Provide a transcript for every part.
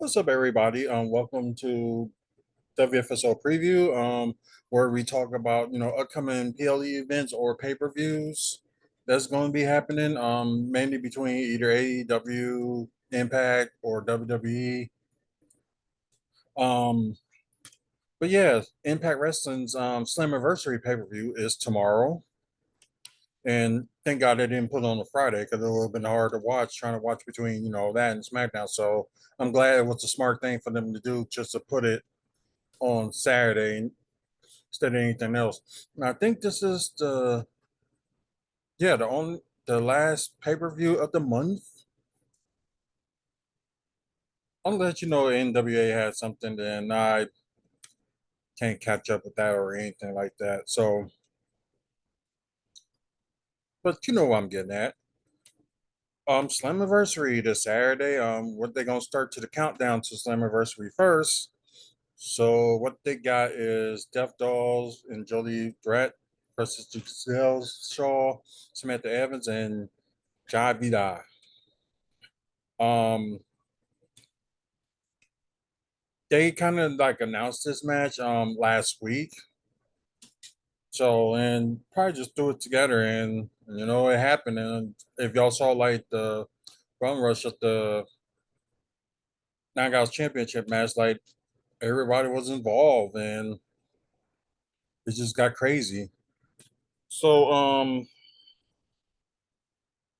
What's up, everybody? Welcome to WFSO preview, where we talk about upcoming PLE events or pay-per-views that's going to be happening, mainly between either AEW, Impact, or WWE. Um, but yeah, Impact Wrestling's Slammiversary pay-per-view is tomorrow, and thank God they didn't put it on a Friday because it would have been hard to watch trying to watch between that and SmackDown. So I'm glad it was a smart thing for them to do just to put it on Saturday instead of anything else. And I think this is the last pay per view of the month. I'll let you know NWA had something, then I can't catch up with that or anything like that. So, but you know what I'm getting at. Slammiversary this Saturday. What they gonna start to the countdown to Slammiversary first. So what they got is Death Dolls and Jody Threat versus Giselle Shaw, Samantha Evans, and Jai Vida. Um, they kind of like announced this match last week. So and probably just threw it together and it happened. And if y'all saw like the run rush of the Knockouts Championship match, like everybody was involved and it just got crazy. So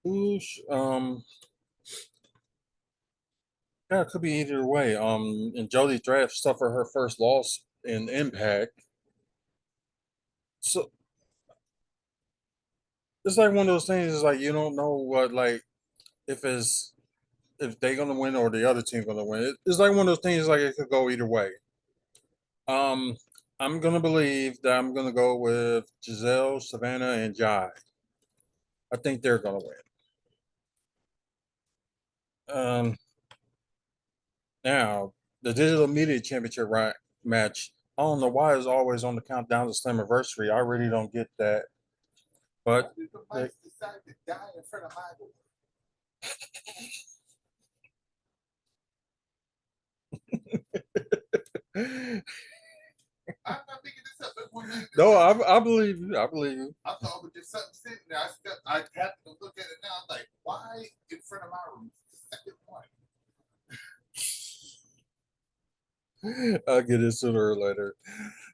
who's yeah, it could be either way. And Jody Threat suffered her first loss in Impact. So it's like one of those things. Is like you don't know what like if it's if they're gonna win or the other team gonna win. It's like one of those things like it could go either way. Um, I'm gonna believe that I'm gonna go with Giselle, Savannah, and Jai. I think they're gonna win. Um, now the Digital Media Championship match. I don't know why it's always on the countdown to Slammiversary. I really don't get that. But they, I'm not making this up. No, I believe you. I believe you. I thought it was just something sitting there. I happened to look at it now. I'm like, why in front of my room? The second one. I'll get it sooner or later.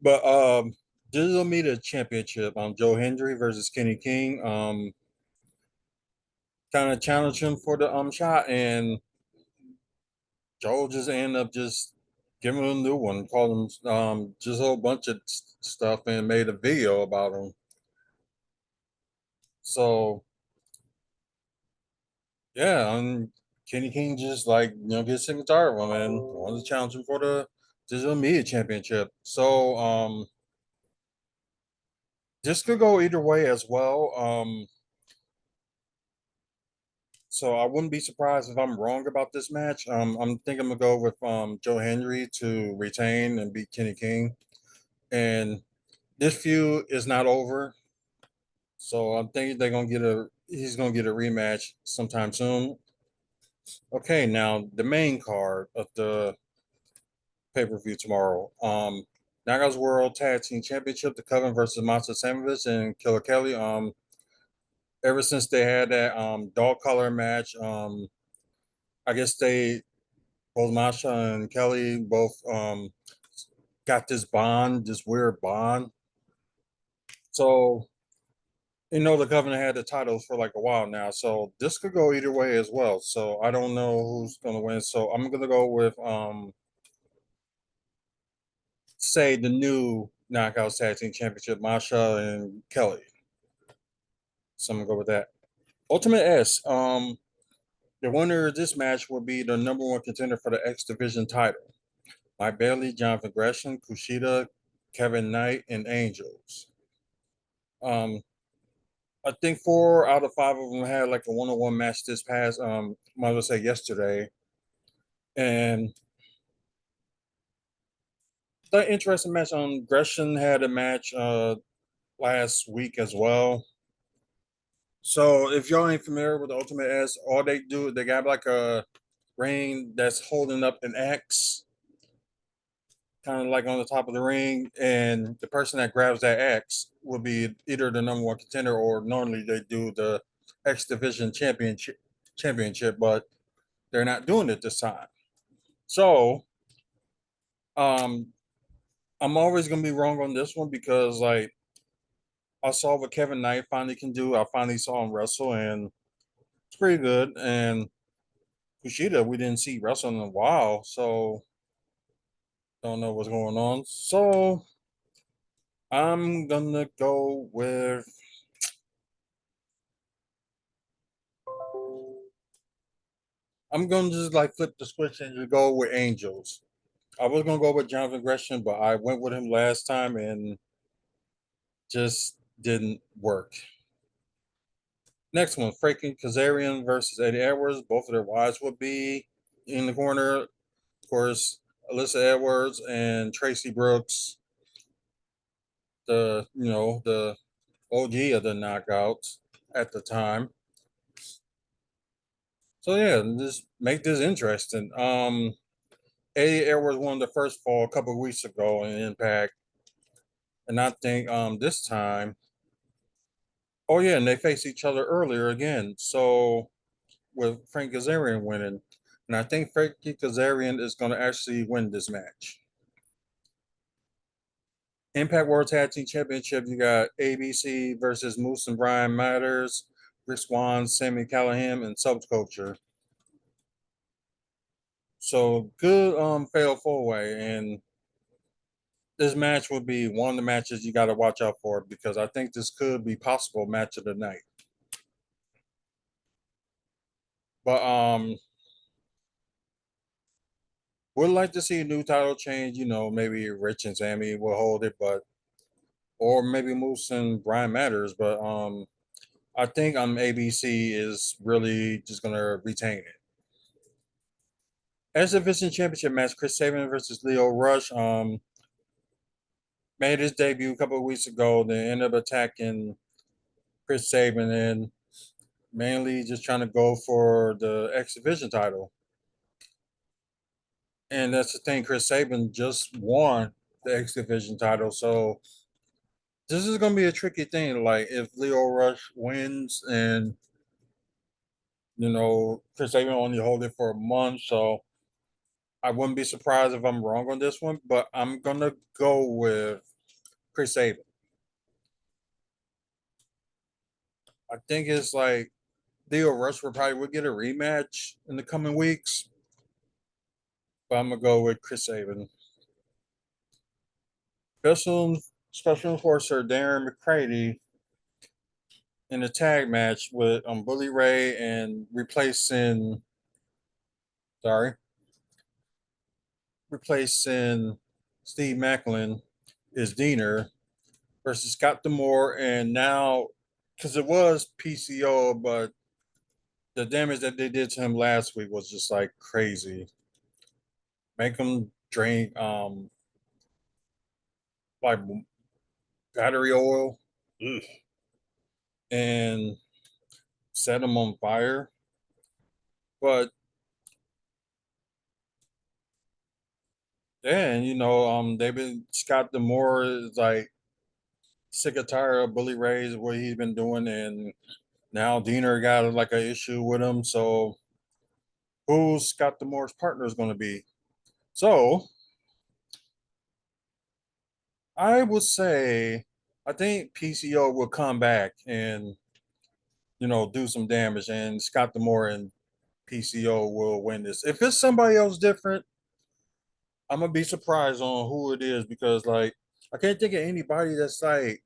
But Digital Media Championship, Joe Hendry versus Kenny King. Kind of challenged him for the shot, and Joe just ended up just giving him a new one, called him just a whole bunch of stuff, and made a video about him. So yeah, Kenny King just like get sick and tired of him and wanted to challenge him for the Digital Media Championship. So this could go either way as well. So I wouldn't be surprised if I'm wrong about this match. I'm thinking I'm gonna go with Joe Hendry to retain and beat Kenny King. And this feud is not over. So I'm thinking he's gonna get a rematch sometime soon. Okay, now the main card of the pay-per-view tomorrow. Knockouts World Tag Team Championship, the Coven versus Monster Sandwich and Killer Kelly. Ever since they had that dog collar match, I guess they both Masha and Kelly both got this bond, this weird bond. So the Covenant had the titles for like a while now, so this could go either way as well. So I don't know who's gonna win. So I'm gonna go with say the new Knockouts Tag Team Championship, Masha and Kelly. So I'm gonna go with that. Ultimate S. The winner of this match will be the number one contender for the X Division title. Mike Bailey, Jonathan Gresham, Kushida, Kevin Knight, and Angels. Um, I think 4 out of 5 of them had like a one-on-one match this past might as well say yesterday. And the interesting match on Gresham had a match last week as well. So if y'all ain't familiar with the Ultimate S, all they do they got like a ring that's holding up an X, kind of like on the top of the ring, and the person that grabs that X will be either the number one contender or normally they do the X Division championship, but they're not doing it this time. So um I'm always gonna be wrong on this one because like I saw what Kevin Knight finally can do. I finally saw him wrestle and it's pretty good. And Kushida, we didn't see wrestling in a while, so don't know what's going on. So I'm gonna go with I'm gonna just like flip the switch and just go with Angels. I was gonna go with Jonathan Gresham, but I went with him last time and just didn't work. Next one, Frankie Kazarian versus Eddie Edwards. Both of their wives would be in the corner. Of course, Alyssa Edwards and Tracy Brooks, the OG of the knockouts at the time. So yeah, just make this interesting. Eddie Edwards won the first fall a couple of weeks ago in Impact, and I think this time, oh yeah, and they faced each other earlier again. So with Frank Kazarian winning, and I think Frankie Kazarian is going to actually win this match. Impact World Tag Team Championship, you got ABC versus Moose and Brian Matters, Rick Swan, Sammy Callahan, and Subculture. So good fatal four way, and this match would be one of the matches you got to watch out for because I think this could be possible match of the night. But would like to see a new title change. Maybe Rich and Sammy will hold it, but or maybe Moose and Brian Matters. But I think ABC is really just gonna retain it. As Division Championship match, Chris Sabin versus Leo Rush made his debut a couple of weeks ago. They ended up attacking Chris Sabin and mainly just trying to go for the X Division title. And that's the thing, Chris Sabin just won the X Division title. So this is gonna be a tricky thing. Like if Leo Rush wins and Chris Sabin only hold it for a month, so I wouldn't be surprised if I'm wrong on this one, but I'm gonna go with Chris Sabin. I think it's like Leo Rush will probably would get a rematch in the coming weeks, but I'm gonna go with Chris Sabin. Special Special Enforcer Darren McCready in a tag match with Bully Ray and sorry, replacing Steve Macklin is Diener versus Scott Demore, and now because it was PCO, but the damage that they did to him last week was just like crazy. Make him drink like battery oil. Ugh. And set him on fire. But then, they've been Scott Demore is like sick and tired of Bully Ray's what he's been doing, and now Diener got like an issue with him. So who's Scott Demore's partner is going to be? So I would say I think PCO will come back and do some damage, and Scott Demore and PCO will win this. If it's somebody else different, I'm gonna be surprised on who it is because like I can't think of anybody that's like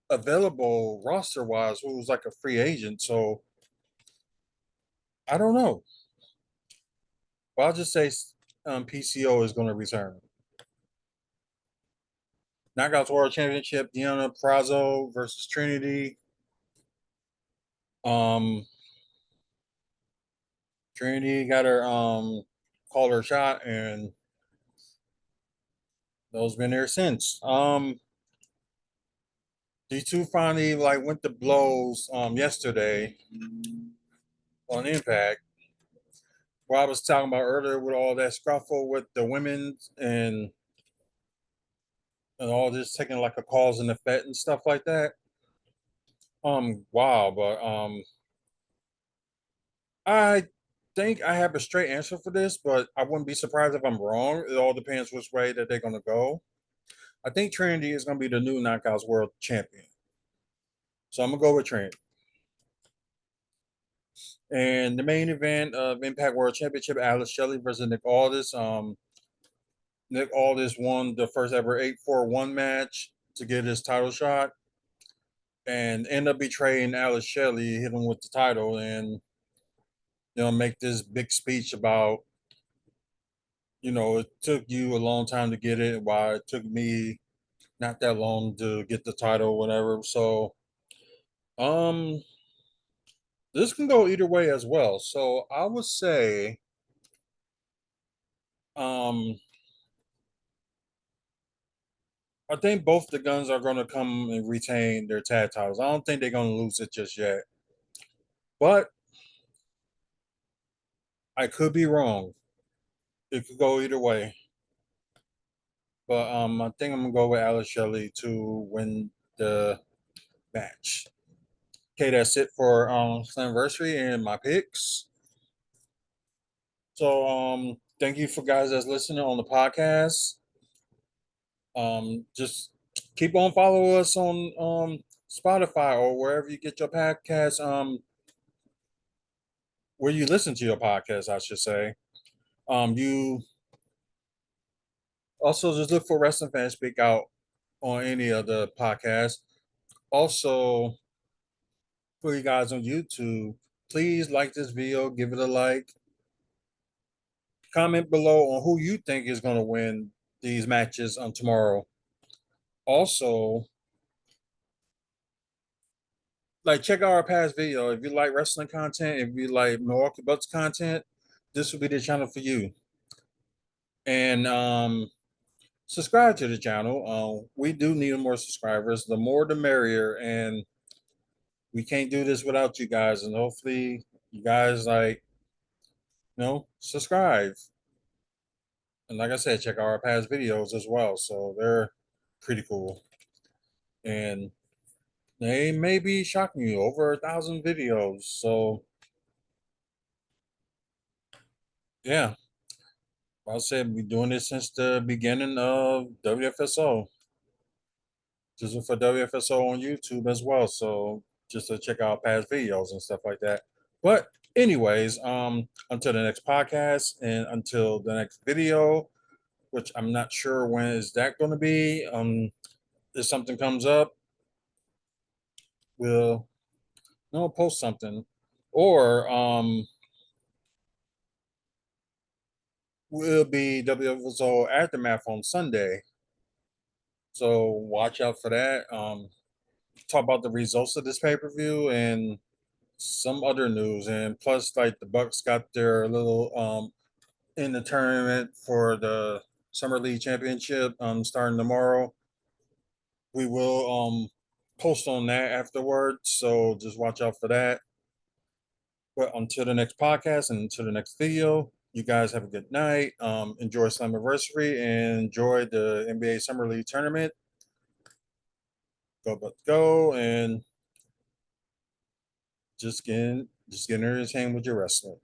available roster wise who's like a free agent. So I don't know. But I'll just say PCO is going to return. Knockouts World Championship: Deanna Prazo versus Trinity. Um, Trinity got her called her shot, and those been there since. These two finally like went to blows yesterday on Impact. what I was talking about earlier with all that scruffle with the women and all this taking like a cause and effect and stuff like that. Wow, but I think I have a straight answer for this, but I wouldn't be surprised if I'm wrong. It all depends which way that they're gonna go. I think Trinity is gonna be the new Knockouts World Champion. So I'm gonna go with Trinity. And the main event of Impact World Championship, Alice Shelley versus Nick Aldis. Nick Aldis won the first ever 8-4-1 match to get his title shot and end up betraying Alice Shelley, hit him with the title, and make this big speech about it took you a long time to get it, why it took me not that long to get the title, whatever. So um this can go either way as well. So I would say um I think both the guns are gonna come and retain their tag titles. I don't think they're gonna lose it just yet. But I could be wrong. It could go either way. But I think I'm gonna go with Alice Shelley to win the match. Okay, that's it for Slammiversary and my picks. So thank you for guys that's listening on the podcast. Just keep on follow us on Spotify or wherever you get your podcast, where you listen to your podcast, I should say. You also just look for Wrestling Fan Speak Out on any of the podcasts. Also, for you guys on YouTube, please like this video, give it a like, comment below on who you think is going to win these matches on tomorrow. Also, like check out our past video. If you like wrestling content, if you like Milwaukee Bucks content, this will be the channel for you. And subscribe to the channel. We do need more subscribers. The more the merrier. And we can't do this without you guys. And hopefully you guys subscribe. And like I said, check out our past videos as well. So they're pretty cool. And they may be shocking you, over 1,000 videos. So yeah, I said we're doing this since the beginning of WFSO. Just look for WFSO on YouTube as well. So just to check out past videos and stuff like that. But anyways, until the next podcast and until the next video, which I'm not sure when is that going to be. If something comes up, we'll post something, or will be WFSO Aftermath on Sunday. So watch out for that. Talk about the results of this pay per view and some other news, and plus, like the Bucks got their little in the tournament for the Summer League Championship starting tomorrow. We will post on that afterwards, so just watch out for that. But until the next podcast and until the next video, you guys have a good night. Enjoy Slammiversary and enjoy the NBA Summer League tournament. Go, but go, and just getting entertained with your wrestling.